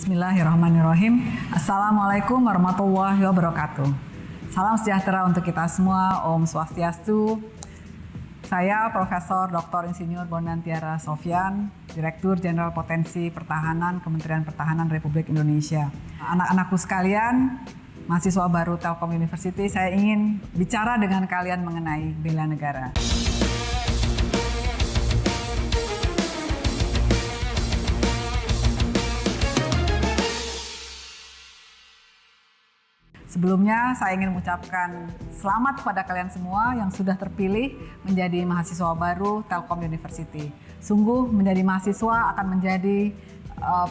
Bismillahirrahmanirrahim. Assalamualaikum warahmatullahi wabarakatuh. Salam sejahtera untuk kita semua. Om Swastiastu. Saya Profesor Dr. Insinyur Bondantiara Sofyan, Direktur Jenderal Potensi Pertahanan Kementerian Pertahanan Republik Indonesia. Anak-anakku sekalian, mahasiswa baru Telkom University, saya ingin bicara dengan kalian mengenai bela negara. Sebelumnya saya ingin mengucapkan selamat kepada kalian semua yang sudah terpilih menjadi mahasiswa baru Telkom University. Sungguh menjadi mahasiswa akan menjadi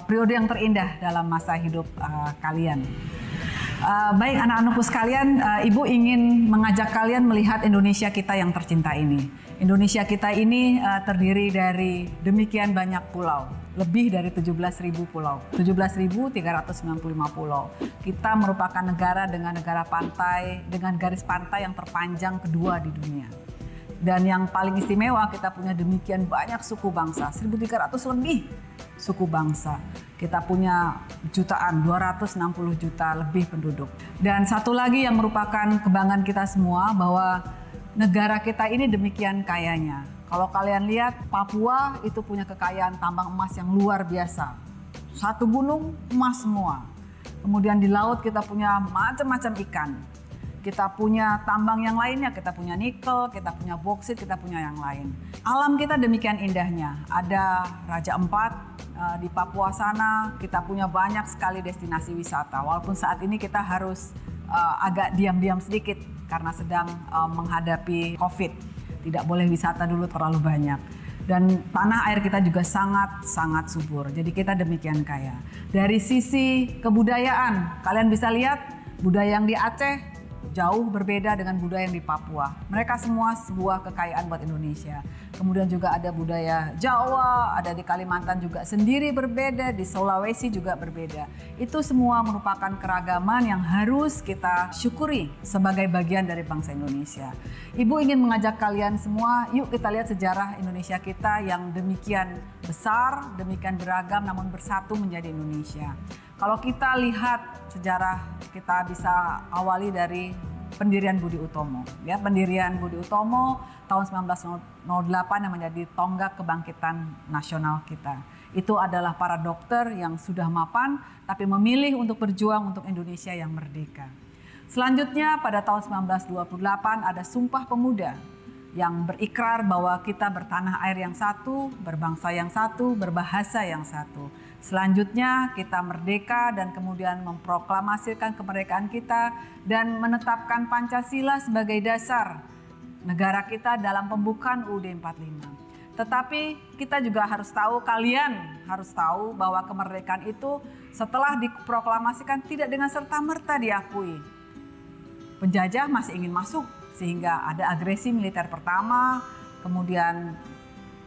periode yang terindah dalam masa hidup kalian. Baik anak-anakku sekalian, Ibu ingin mengajak kalian melihat Indonesia kita yang tercinta ini. Indonesia kita ini terdiri dari demikian banyak pulau. Lebih dari 17.000 pulau, 17.395 pulau. Kita merupakan negara dengan negara pantai, dengan garis pantai yang terpanjang kedua di dunia. Dan yang paling istimewa, kita punya demikian banyak suku bangsa, 1.300 lebih suku bangsa. Kita punya jutaan, 260 juta lebih penduduk. Dan satu lagi yang merupakan kebanggaan kita semua, bahwa negara kita ini demikian kayanya. Kalau kalian lihat, Papua itu punya kekayaan tambang emas yang luar biasa. Satu gunung, emas semua. Kemudian di laut kita punya macam-macam ikan. Kita punya tambang yang lainnya, kita punya nikel, kita punya boksit, kita punya yang lain. Alam kita demikian indahnya. Ada Raja Empat di Papua sana, kita punya banyak sekali destinasi wisata. Walaupun saat ini kita harus agak diam-diam sedikit karena sedang menghadapi COVID. Tidak boleh wisata dulu terlalu banyak. Dan tanah air kita juga sangat subur. Jadi kita demikian kaya. Dari sisi kebudayaan, kalian bisa lihat budaya yang di Aceh jauh berbeda dengan budaya yang di Papua. Mereka semua sebuah kekayaan buat Indonesia. Kemudian juga ada budaya Jawa, ada di Kalimantan juga sendiri berbeda, di Sulawesi juga berbeda. Itu semua merupakan keragaman yang harus kita syukuri sebagai bagian dari bangsa Indonesia. Ibu ingin mengajak kalian semua, yuk kita lihat sejarah Indonesia kita yang demikian besar, demikian beragam, namun bersatu menjadi Indonesia. Kalau kita lihat sejarah, kita bisa awali dari pendirian Budi Utomo. Ya, pendirian Budi Utomo tahun 1908 yang menjadi tonggak kebangkitan nasional kita. Itu adalah para dokter yang sudah mapan, tapi memilih untuk berjuang untuk Indonesia yang merdeka. Selanjutnya pada tahun 1928 ada Sumpah Pemuda yang berikrar bahwa kita bertanah air yang satu, berbangsa yang satu, berbahasa yang satu. Selanjutnya kita merdeka dan kemudian memproklamasikan kemerdekaan kita dan menetapkan Pancasila sebagai dasar negara kita dalam pembukaan UUD 45. Tetapi kita juga harus tahu, kalian harus tahu bahwa kemerdekaan itu setelah diproklamasikan tidak dengan serta-merta diakui. Penjajah masih ingin masuk sehingga ada agresi militer pertama, kemudian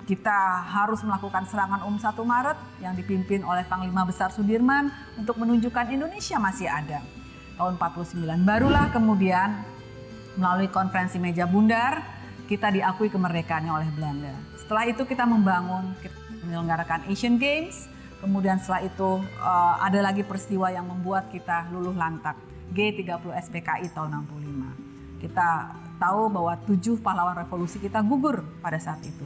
kita harus melakukan serangan 1 Maret yang dipimpin oleh Panglima Besar Sudirman untuk menunjukkan Indonesia masih ada. Tahun 49 barulah kemudian melalui konferensi meja bundar kita diakui kemerdekaannya oleh Belanda. Setelah itu kita membangun, kita menyelenggarakan Asian Games. Kemudian setelah itu ada lagi peristiwa yang membuat kita luluh lantak, G30 SPKI tahun 65. Kita tahu bahwa 7 pahlawan revolusi kita gugur pada saat itu.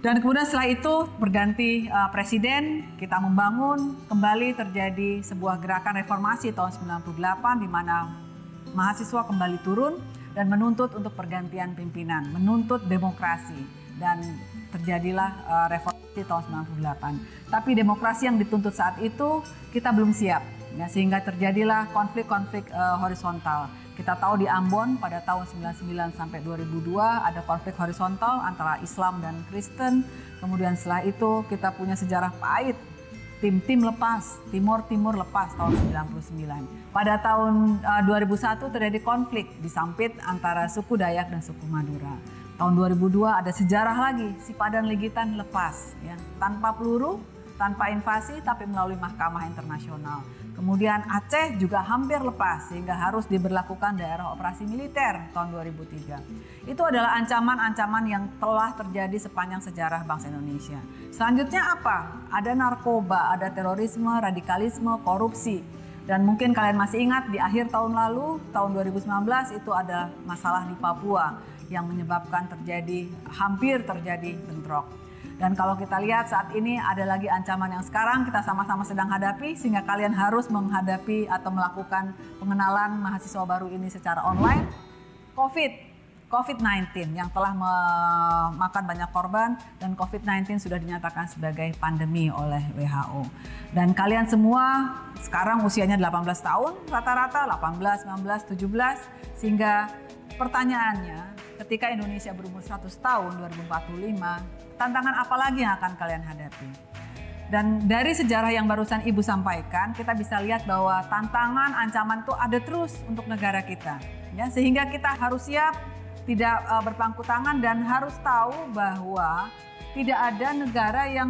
Dan kemudian setelah itu berganti presiden, kita membangun, kembali terjadi sebuah gerakan reformasi tahun 98 di mana mahasiswa kembali turun dan menuntut untuk pergantian pimpinan, menuntut demokrasi, dan terjadilah reformasi tahun 98. Tapi demokrasi yang dituntut saat itu kita belum siap, ya, sehingga terjadilah konflik-konflik horizontal. Kita tahu di Ambon pada tahun 99 sampai 2002 ada konflik horizontal antara Islam dan Kristen. Kemudian setelah itu kita punya sejarah pahit, tim-tim lepas, Timur lepas tahun 99. Pada tahun 2001 terjadi konflik di Sampit antara suku Dayak dan suku Madura. Tahun 2002 ada sejarah lagi, Sipadan Legitan lepas, ya, tanpa peluru, tanpa invasi tapi melalui mahkamah internasional. Kemudian Aceh juga hampir lepas sehingga harus diberlakukan daerah operasi militer tahun 2003. Itu adalah ancaman-ancaman yang telah terjadi sepanjang sejarah bangsa Indonesia. Selanjutnya apa? Ada narkoba, ada terorisme, radikalisme, korupsi. Dan mungkin kalian masih ingat di akhir tahun lalu, tahun 2019 itu ada masalah di Papua yang menyebabkan hampir terjadi bentrok. Dan kalau kita lihat saat ini ada lagi ancaman yang sekarang kita sama-sama sedang hadapi sehingga kalian harus menghadapi atau melakukan pengenalan mahasiswa baru ini secara online. COVID-19 yang telah memakan banyak korban dan COVID-19 sudah dinyatakan sebagai pandemi oleh WHO. Dan kalian semua sekarang usianya 18 tahun rata-rata, 18, 19, 17 sehingga pertanyaannya ketika Indonesia berumur 100 tahun 2045 tantangan apa lagi yang akan kalian hadapi? Dan dari sejarah yang barusan Ibu sampaikan, kita bisa lihat bahwa tantangan, ancaman itu ada terus untuk negara kita. Ya, sehingga kita harus siap, tidak berpangku tangan dan harus tahu bahwa tidak ada negara yang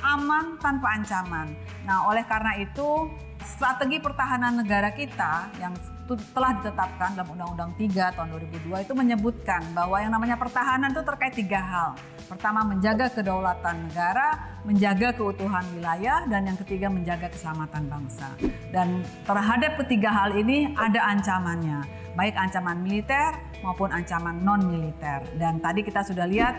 aman tanpa ancaman. Nah, oleh karena itu, strategi pertahanan negara kita yang telah ditetapkan dalam Undang-Undang 3 tahun 2002 itu menyebutkan bahwa yang namanya pertahanan itu terkait 3 hal. Pertama, menjaga kedaulatan negara, menjaga keutuhan wilayah, dan yang ketiga menjaga keselamatan bangsa. Dan terhadap ketiga hal ini ada ancamannya, baik ancaman militer maupun ancaman non-militer. Dan tadi kita sudah lihat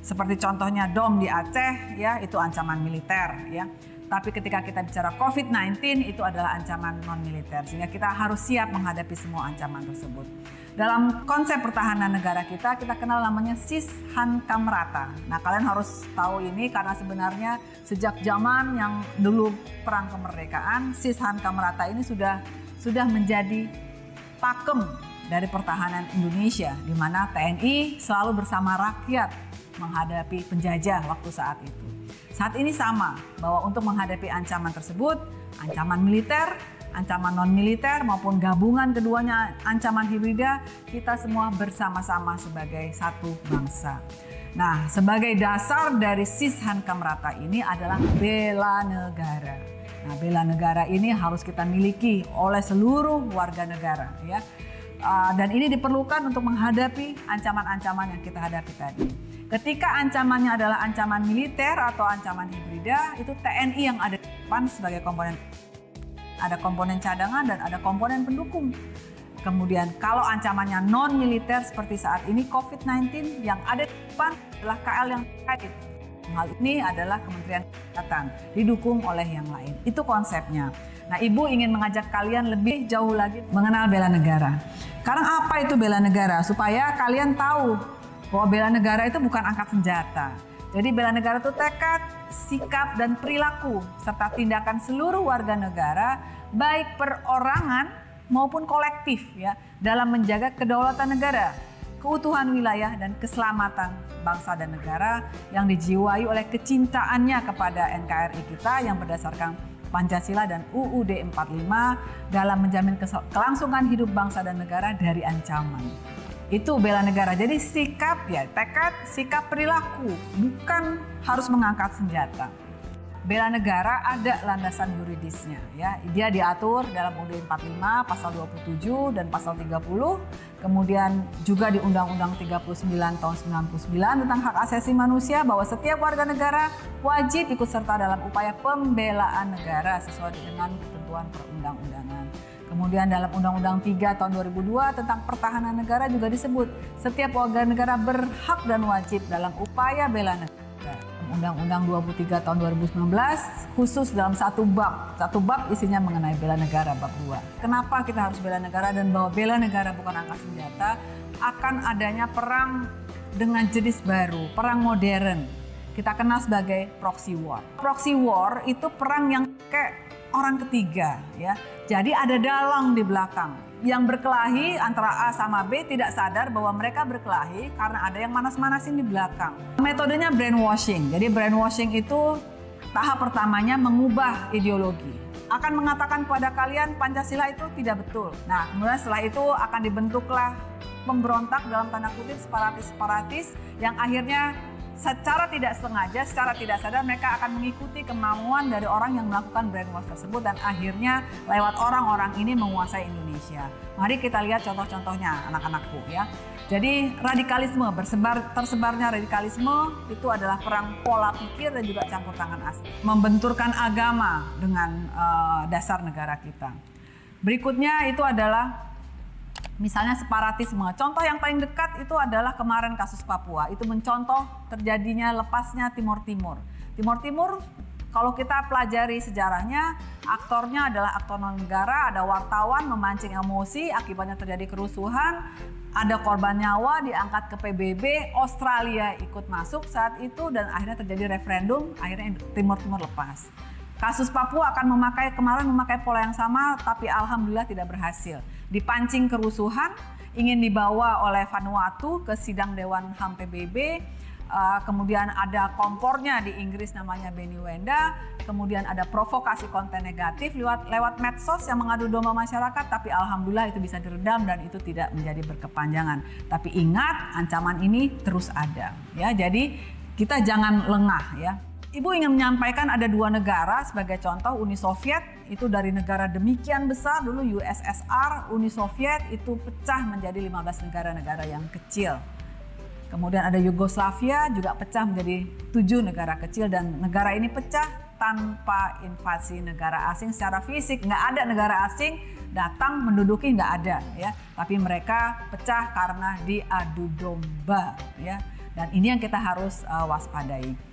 seperti contohnya DOM di Aceh, ya itu ancaman militer, ya. Tapi ketika kita bicara COVID-19 itu adalah ancaman non-militer. Sehingga kita harus siap menghadapi semua ancaman tersebut. Dalam konsep pertahanan negara kita kenal namanya Sis-Han-Kamrata. Nah, kalian harus tahu ini karena sebenarnya sejak zaman yang dulu perang kemerdekaan, Sis-Han-Kamrata ini sudah menjadi pakem dari pertahanan Indonesia, di mana TNI selalu bersama rakyat menghadapi penjajah waktu saat itu. Saat ini sama, bahwa untuk menghadapi ancaman tersebut, ancaman militer, ancaman non-militer maupun gabungan keduanya ancaman hibrida, kita semua bersama-sama sebagai satu bangsa. Nah, sebagai dasar dari Sis-Han-Kamrata ini adalah bela negara. Nah, bela negara ini harus kita miliki oleh seluruh warga negara, ya. Dan ini diperlukan untuk menghadapi ancaman-ancaman yang kita hadapi tadi. Ketika ancamannya adalah ancaman militer atau ancaman hibrida, itu TNI yang ada di depan sebagai komponen. Ada komponen cadangan dan ada komponen pendukung. Kemudian kalau ancamannya non-militer seperti saat ini COVID-19, yang ada di depan adalah KL yang terkait. Hal ini adalah Kementerian Kesehatan, didukung oleh yang lain. Itu konsepnya. Nah, Ibu ingin mengajak kalian lebih jauh lagi mengenal bela negara. Karena apa itu bela negara? Supaya kalian tahu bahwa bela negara itu bukan angkat senjata. Jadi bela negara itu tekad, sikap, dan perilaku serta tindakan seluruh warga negara baik perorangan maupun kolektif ya dalam menjaga kedaulatan negara, keutuhan wilayah dan keselamatan bangsa dan negara yang dijiwai oleh kecintaannya kepada NKRI kita yang berdasarkan Pancasila dan UUD 45 dalam menjamin kelangsungan hidup bangsa dan negara dari ancaman. Itu bela negara. Jadi sikap ya, tekad, sikap perilaku, bukan harus mengangkat senjata. Bela negara ada landasan yuridisnya ya. Dia diatur dalam UUD 45 pasal 27 dan pasal 30. Kemudian juga di Undang-Undang 39 tahun 99 tentang hak asasi manusia bahwa setiap warga negara wajib ikut serta dalam upaya pembelaan negara sesuai dengan ketentuan perundang-undangan. Kemudian dalam Undang-Undang 3 tahun 2002 tentang pertahanan negara juga disebut setiap warga negara berhak dan wajib dalam upaya bela negara. Undang-Undang 23 tahun 2019 khusus dalam satu bab isinya mengenai bela negara bab 2. Kenapa kita harus bela negara dan bahwa bela negara bukan angkat senjata? Akan adanya perang dengan jenis baru, perang modern. Kita kenal sebagai proxy war. Proxy war itu perang yang kayak orang ketiga ya. Jadi ada dalang di belakang yang berkelahi antara A sama B tidak sadar bahwa mereka berkelahi karena ada yang manas-manasin di belakang. Metodenya brainwashing. Jadi brainwashing itu tahap pertamanya mengubah ideologi. Akan mengatakan kepada kalian Pancasila itu tidak betul. Nah, kemudian setelah itu akan dibentuklah pemberontak dalam tanda kutip separatis-separatis yang akhirnya secara tidak sengaja, secara tidak sadar mereka akan mengikuti kemauan dari orang yang melakukan brainwash tersebut dan akhirnya lewat orang-orang ini menguasai Indonesia. Mari kita lihat contoh-contohnya anak-anakku ya. Jadi radikalisme, tersebarnya radikalisme itu adalah perang pola pikir dan juga campur tangan asing. Membenturkan agama dengan dasar negara kita. Berikutnya itu adalah misalnya separatisme. Contoh yang paling dekat itu adalah kemarin kasus Papua. Itu mencontoh terjadinya lepasnya Timur Timur. Timur Timur kalau kita pelajari sejarahnya, aktornya adalah aktor non negara, ada wartawan memancing emosi, akibatnya terjadi kerusuhan, ada korban nyawa diangkat ke PBB, Australia ikut masuk saat itu dan akhirnya terjadi referendum, akhirnya Timur Timur lepas. Kasus Papua akan kemarin memakai pola yang sama, tapi alhamdulillah tidak berhasil. Dipancing kerusuhan, ingin dibawa oleh Vanuatu ke sidang Dewan HAM PBB, kemudian ada kompornya di Inggris namanya Benny Wenda, kemudian ada provokasi konten negatif lewat medsos yang mengadu domba masyarakat, tapi alhamdulillah itu bisa diredam dan itu tidak menjadi berkepanjangan. Tapi ingat, ancaman ini terus ada, ya. Jadi kita jangan lengah, ya. Ibu ingin menyampaikan ada dua negara sebagai contoh. Uni Soviet itu dari negara demikian besar dulu USSR, Uni Soviet itu pecah menjadi 15 negara-negara yang kecil. Kemudian ada Yugoslavia juga pecah menjadi 7 negara kecil dan negara ini pecah tanpa invasi negara asing secara fisik. Nggak ada negara asing datang menduduki, nggak ada ya. Tapi mereka pecah karena diadu domba ya. Dan ini yang kita harus waspadai.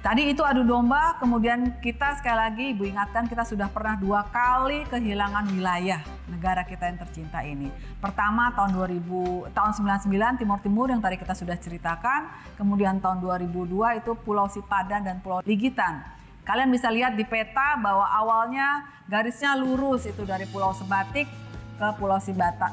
Tadi itu adu domba, kemudian kita sekali lagi Ibu ingatkan kita sudah pernah 2 kali kehilangan wilayah negara kita yang tercinta ini. Pertama tahun 99 Timur Timur yang tadi kita sudah ceritakan, kemudian tahun 2002 itu Pulau Sipadan dan Pulau Ligitan. Kalian bisa lihat di peta bahwa awalnya garisnya lurus itu dari Pulau Sebatik ke Pulau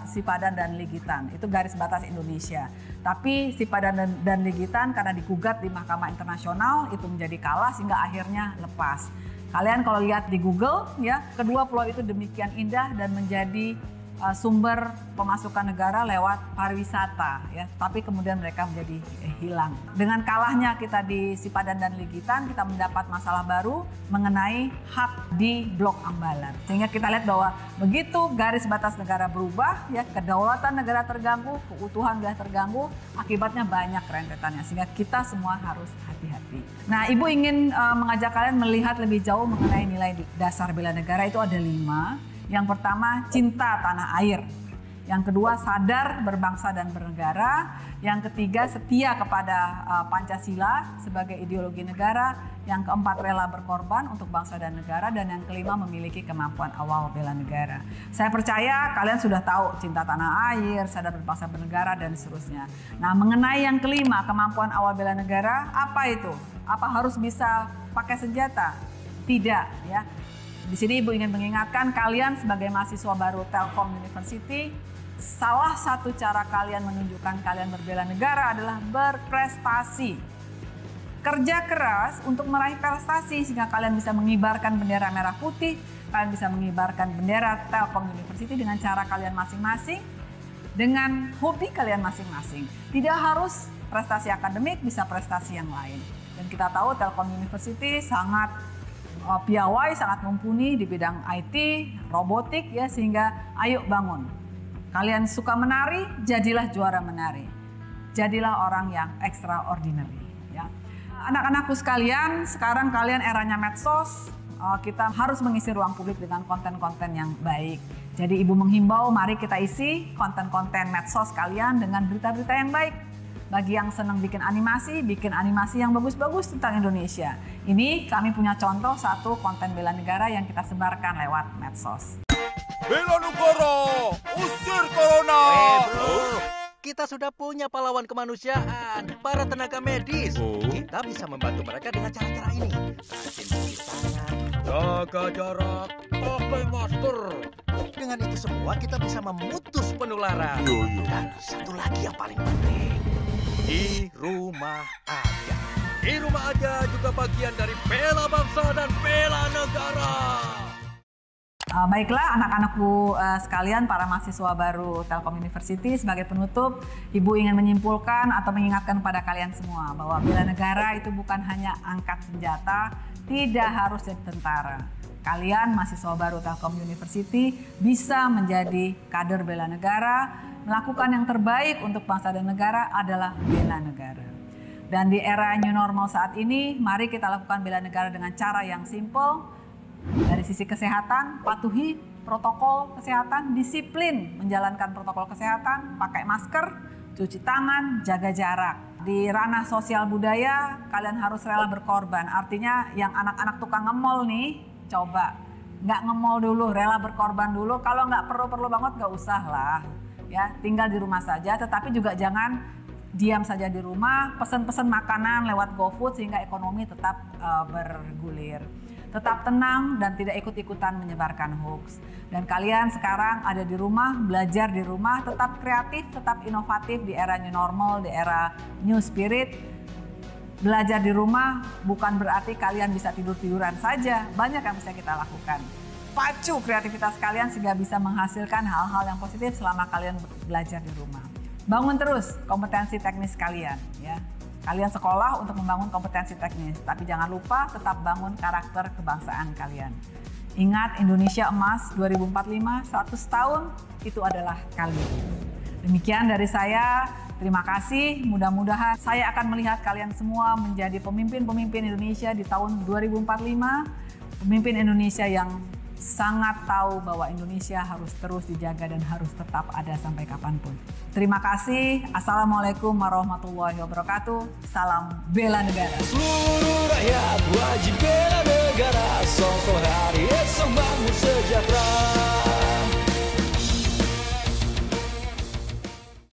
Sipadan dan Ligitan. Itu garis batas Indonesia. Tapi Sipadan dan Ligitan karena digugat di Mahkamah Internasional itu menjadi kalah sehingga akhirnya lepas. Kalian kalau lihat di Google ya, kedua pulau itu demikian indah dan menjadi sumber pemasukan negara lewat pariwisata ya, tapi kemudian mereka menjadi hilang. Dengan kalahnya kita di Sipadan dan Ligitan, kita mendapat masalah baru mengenai hak di Blok Ambalan. Sehingga kita lihat bahwa begitu garis batas negara berubah ya, kedaulatan negara terganggu, keutuhan wilayah terganggu, akibatnya banyak rentetannya sehingga kita semua harus hati-hati. Nah, Ibu ingin mengajak kalian melihat lebih jauh mengenai nilai dasar bela negara itu ada 5. Yang pertama, cinta tanah air. Yang kedua, sadar berbangsa dan bernegara. Yang ketiga, setia kepada Pancasila sebagai ideologi negara. Yang keempat, rela berkorban untuk bangsa dan negara. Dan yang kelima, memiliki kemampuan awal bela negara. Saya percaya kalian sudah tahu cinta tanah air, sadar berbangsa bernegara, dan seterusnya. Nah, mengenai yang kelima, kemampuan awal bela negara, apa itu? Apa harus bisa pakai senjata? Tidak, ya. Di sini Ibu ingin mengingatkan kalian sebagai mahasiswa baru Telkom University, salah satu cara kalian menunjukkan kalian berbela negara adalah berprestasi. Kerja keras untuk meraih prestasi sehingga kalian bisa mengibarkan bendera merah putih, kalian bisa mengibarkan bendera Telkom University dengan cara kalian masing-masing, dengan hobi kalian masing-masing. Tidak harus prestasi akademik, bisa prestasi yang lain. Dan kita tahu Telkom University sangat piawai, sangat mumpuni di bidang IT, robotik ya, sehingga ayo bangun. Kalian suka menari, jadilah juara menari. Jadilah orang yang extraordinary ya. Anak-anakku sekalian, sekarang kalian eranya medsos, kita harus mengisi ruang publik dengan konten-konten yang baik. Jadi Ibu menghimbau, mari kita isi konten-konten medsos kalian dengan berita-berita yang baik. Bagi yang senang bikin animasi yang bagus-bagus tentang Indonesia. Ini kami punya contoh satu konten bela negara yang kita sebarkan lewat medsos. Bela negara, usir corona. Bro, kita sudah punya pahlawan kemanusiaan, para tenaga medis. Kita bisa membantu mereka dengan cara-cara ini. Rajin cuci tangan, jaga jarak, pakai masker. Dengan itu semua kita bisa memutus penularan. Dan satu lagi yang paling penting, di rumah aja. Di rumah aja juga bagian dari bela bangsa dan bela negara. Baiklah anak-anakku sekalian, para mahasiswa baru Telkom University, sebagai penutup, Ibu ingin menyimpulkan atau mengingatkan kepada kalian semua bahwa bela negara itu bukan hanya angkat senjata, tidak harus jadi tentara. Kalian mahasiswa baru Telkom University bisa menjadi kader bela negara, melakukan yang terbaik untuk bangsa dan negara adalah bela negara. Dan di era new normal saat ini, mari kita lakukan bela negara dengan cara yang simple. Dari sisi kesehatan, patuhi protokol kesehatan, disiplin menjalankan protokol kesehatan, pakai masker, cuci tangan, jaga jarak. Di ranah sosial budaya, kalian harus rela berkorban. Artinya yang anak-anak tukang nge-mall nih, coba nggak nge-mall dulu, rela berkorban dulu. Kalau nggak perlu banget nggak usah lah, ya tinggal di rumah saja. Tetapi juga jangan diam saja di rumah, pesen-pesen makanan lewat GoFood sehingga ekonomi tetap bergulir. Tetap tenang dan tidak ikut-ikutan menyebarkan hoax. Dan kalian sekarang ada di rumah, belajar di rumah, tetap kreatif, tetap inovatif di era new normal, di era new spirit. Belajar di rumah bukan berarti kalian bisa tidur-tiduran saja. Banyak yang bisa kita lakukan. Pacu kreativitas kalian sehingga bisa menghasilkan hal-hal yang positif selama kalian belajar di rumah. Bangun terus kompetensi teknis kalian, ya. Kalian sekolah untuk membangun kompetensi teknis, tapi jangan lupa tetap bangun karakter kebangsaan kalian. Ingat, Indonesia Emas 2045, 100 tahun itu adalah kalian. Demikian dari saya, terima kasih. Mudah-mudahan saya akan melihat kalian semua menjadi pemimpin-pemimpin Indonesia di tahun 2045. Pemimpin Indonesia yang sangat tahu bahwa Indonesia harus terus dijaga dan harus tetap ada sampai kapanpun. Terima kasih. Assalamualaikum warahmatullahi wabarakatuh. Salam bela negara. Seluruh rakyat